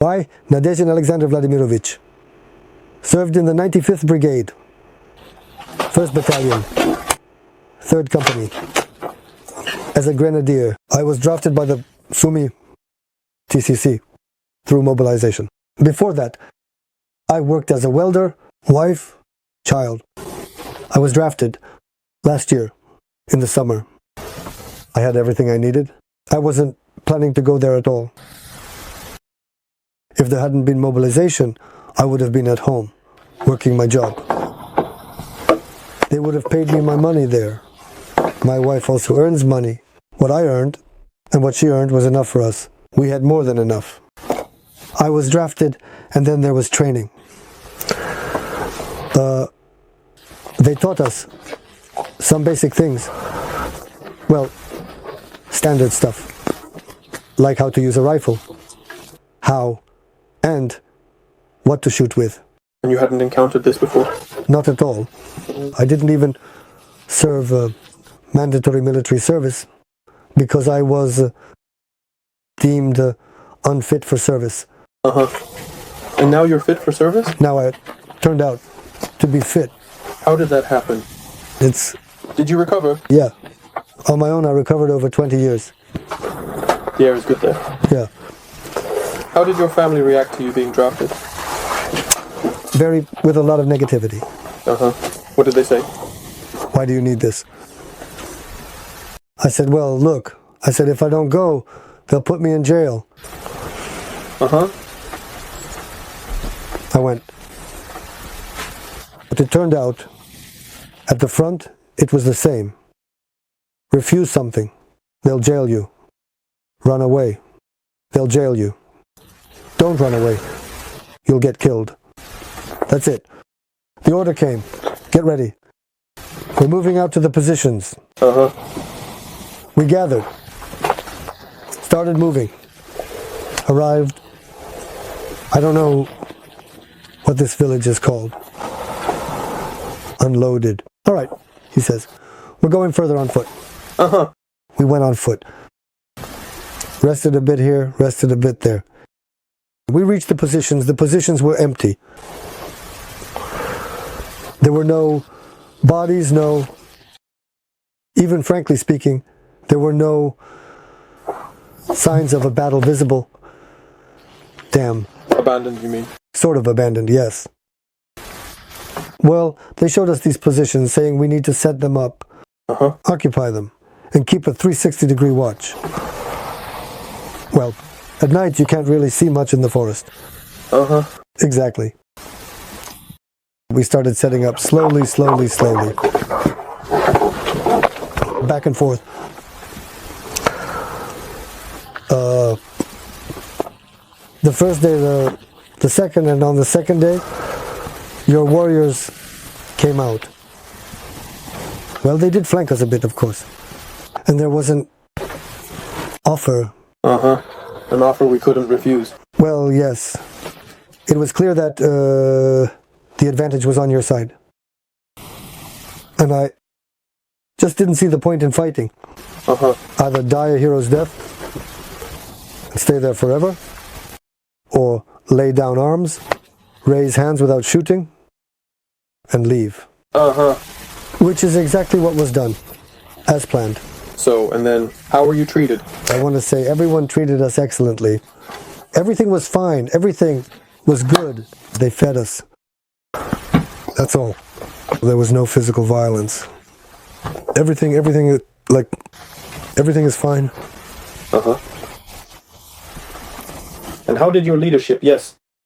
I, Nadezhin Alexander Vladimirovich, served in the 95th Brigade, 1st Battalion, 3rd Company, as a grenadier. I was drafted by the Sumy TCC through mobilization. Before that, I worked as a welder, wife, child. I was drafted last year in the summer. I had everything I needed. I wasn't planning to go there at all. If there hadn't been mobilization, I would have been at home, working my job. They would have paid me my money there. My wife also earns money. What I earned and what she earned was enough for us. We had more than enough. I was drafted, and then there was training. They taught us some basic things. Well, standard stuff, like how to use a rifle, how and what to shoot with. And you hadn't encountered this before? Not at all. I didn't even serve mandatory military service because I was deemed unfit for service. And now you're fit for service? Now I turned out to be fit. How did that happen? Did you recover? Yeah. On my own, I recovered over 20 years. The air is good there. Yeah. How did your family react to you being drafted? With a lot of negativity. What did they say? Why do you need this? I said, well, look. I said, if I don't go, they'll put me in jail. I went. But it turned out, at the front, it was the same. Refuse something, they'll jail you. Run away, they'll jail you. Don't run away, you'll get killed. That's it. The order came. Get ready. We're moving out to the positions. We gathered. Started moving. Arrived. I don't know what this village is called. Unloaded. All right, he says. We're going further on foot. We went on foot. Rested a bit here, rested a bit there. We reached the positions. The positions were empty. There were no bodies, even frankly speaking, there were no signs of a battle visible. Damn. Abandoned, you mean? Sort of abandoned, yes. Well, they showed us these positions, saying we need to set them up, occupy them, and keep a 360-degree watch. Well, at night you can't really see much in the forest. Exactly. We started setting up slowly. Back and forth. The first day, the second, and on the second day, your warriors came out. Well, they did flank us a bit, of course. And there was an offer. An offer we couldn't refuse. Well, yes. It was clear that the advantage was on your side. And I just didn't see the point in fighting. Either die a hero's death and stay there forever, or lay down arms, raise hands without shooting, and leave. Which is exactly what was done, as planned. So, and then, how were you treated? I want to say everyone treated us excellently. Everything was fine. Everything was good. They fed us. That's all. There was no physical violence. Everything is fine. And how did your leadership,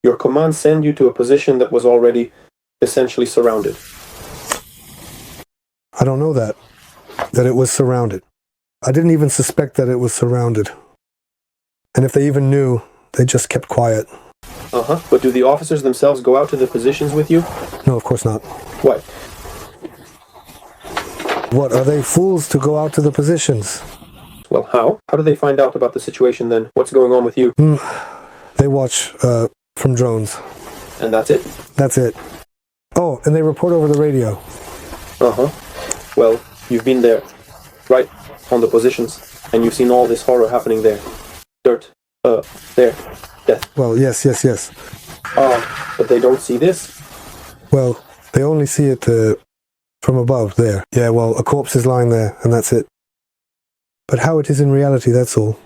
your command send you to a position that was already essentially surrounded? I don't know that it was surrounded. I didn't even suspect that it was surrounded. And if they even knew, they just kept quiet. But do the officers themselves go out to the positions with you? No, of course not. Why? What, are they fools to go out to the positions? Well, how? How do they find out about the situation then? What's going on with you? They watch from drones. And that's it? That's it. Oh, and they report over the radio. Well, you've been there, right, on the positions, and you've seen all this horror happening there. Dirt, There. Death. Well, yes. But they don't see this? Well, they only see it from above, there. Yeah, well, a corpse is lying there, and that's it. But how it is in reality, that's all.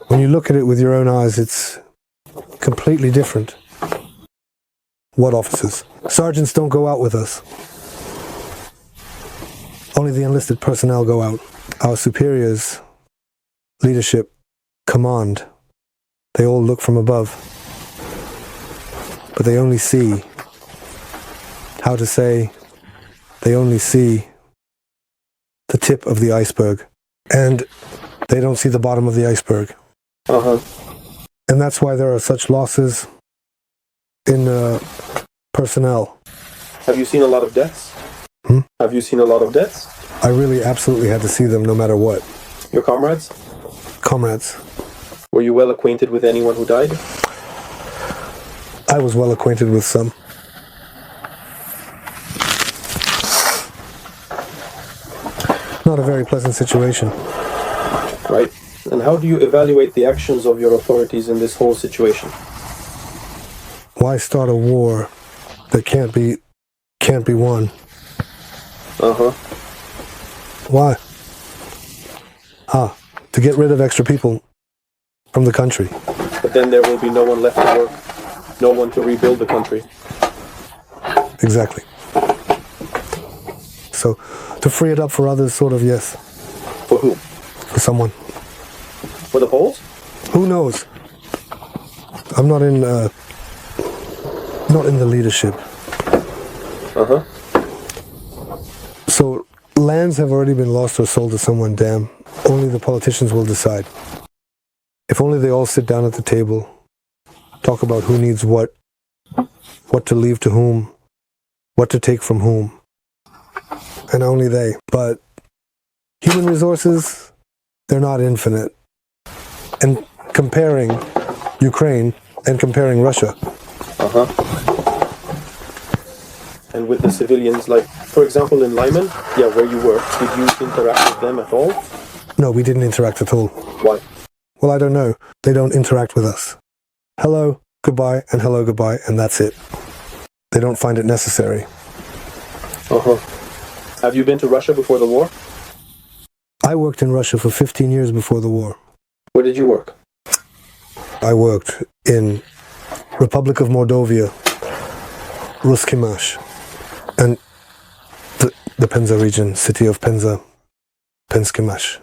When you look at it with your own eyes, it's completely different. What officers? Sergeants don't go out with us. Only the enlisted personnel go out. Our superiors, leadership, command, they all look from above. But they only see, they only see the tip of the iceberg. And they don't see the bottom of the iceberg. And that's why there are such losses in personnel. Have you seen a lot of deaths? Have you seen a lot of deaths? I really absolutely had to see them no matter what. Your comrades? Comrades. Were you well acquainted with anyone who died? I was well acquainted with some. Not a very pleasant situation. Right. And how do you evaluate the actions of your authorities in this whole situation? Why start a war that can't be won? Why? To get rid of extra people from the country. But then there will be no one left to work, no one to rebuild the country. Exactly. So, to free it up for others, sort of, yes. For who? For someone. For the Poles? Who knows? I'm not in the leadership. So, lands have already been lost or sold to someone, damn. Only the politicians will decide. If only they all sit down at the table, talk about who needs what to leave to whom, what to take from whom. And only they. But human resources, they're not infinite. And comparing Ukraine and comparing Russia. And with the civilians, like, for example, in Lyman, where you were, did you interact with them at all? No, we didn't interact at all. Why? Well, I don't know. They don't interact with us. Hello, goodbye, and hello, goodbye, and that's it. They don't find it necessary. Have you been to Russia before the war? I worked in Russia for 15 years before the war. Where did you work? I worked in Republic of Mordovia, Ruskimash, and the Penza region, city of Penza, Penskimash.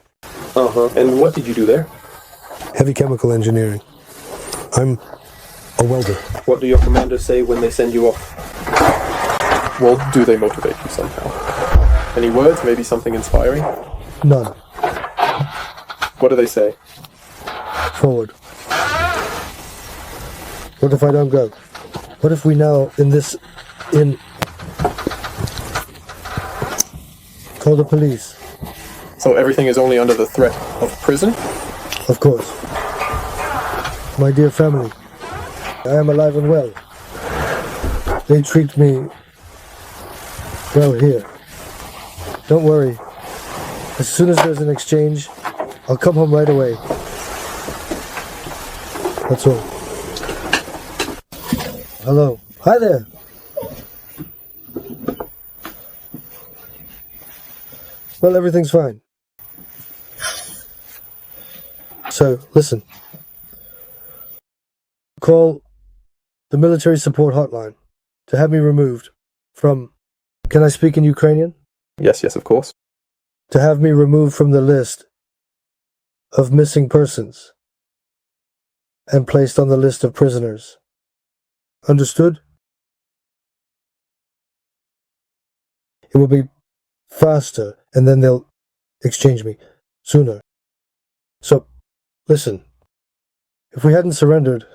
And what did you do there? Heavy chemical engineering. I'm a welder. What do your commanders say when they send you off? Well, do they motivate you somehow? Any words, maybe something inspiring? None. What do they say? Forward. What if I don't go? What if we now, call the police? So everything is only under the threat of prison? Of course. My dear family, I am alive and well. They treat me well here. Don't worry. As soon as there's an exchange, I'll come home right away. That's all. Hello. Hi there. Well, everything's fine. So, listen. Call the military support hotline to have me removed from... Can I speak in Ukrainian? Yes, of course. To have me removed from the list of missing persons and placed on the list of prisoners. Understood? It will be faster, and then they'll exchange me sooner. So, listen. If we hadn't surrendered,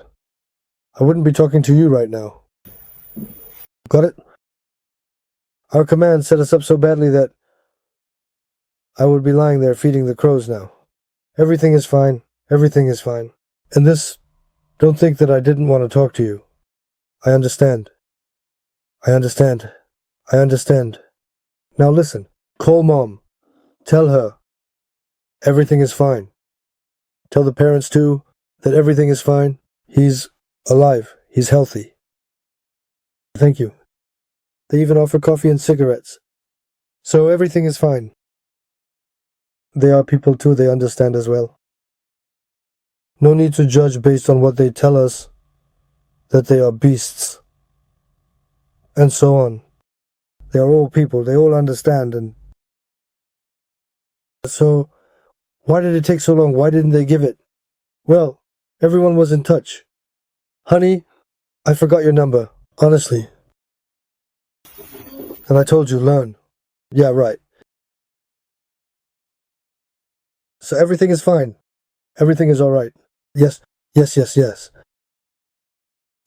I wouldn't be talking to you right now. Got it? Our command set us up so badly that I would be lying there feeding the crows now. Everything is fine. Everything is fine. And this, don't think that I didn't want to talk to you. I understand. I understand. I understand. Now listen. Call Mom. Tell her everything is fine. Tell the parents too that everything is fine. He's alive. He's healthy. Thank you. They even offer coffee and cigarettes. So everything is fine. They are people too, they understand as well. No need to judge based on what they tell us, that they are beasts, and so on. They are all people, they all understand, and so why did it take so long? Why didn't they give it? Well, everyone was in touch. Honey, I forgot your number, honestly. And I told you, learn. Yeah, right. So everything is fine. Everything is alright. Yes, yes.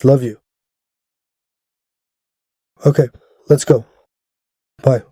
Love you. Okay, let's go. Bye.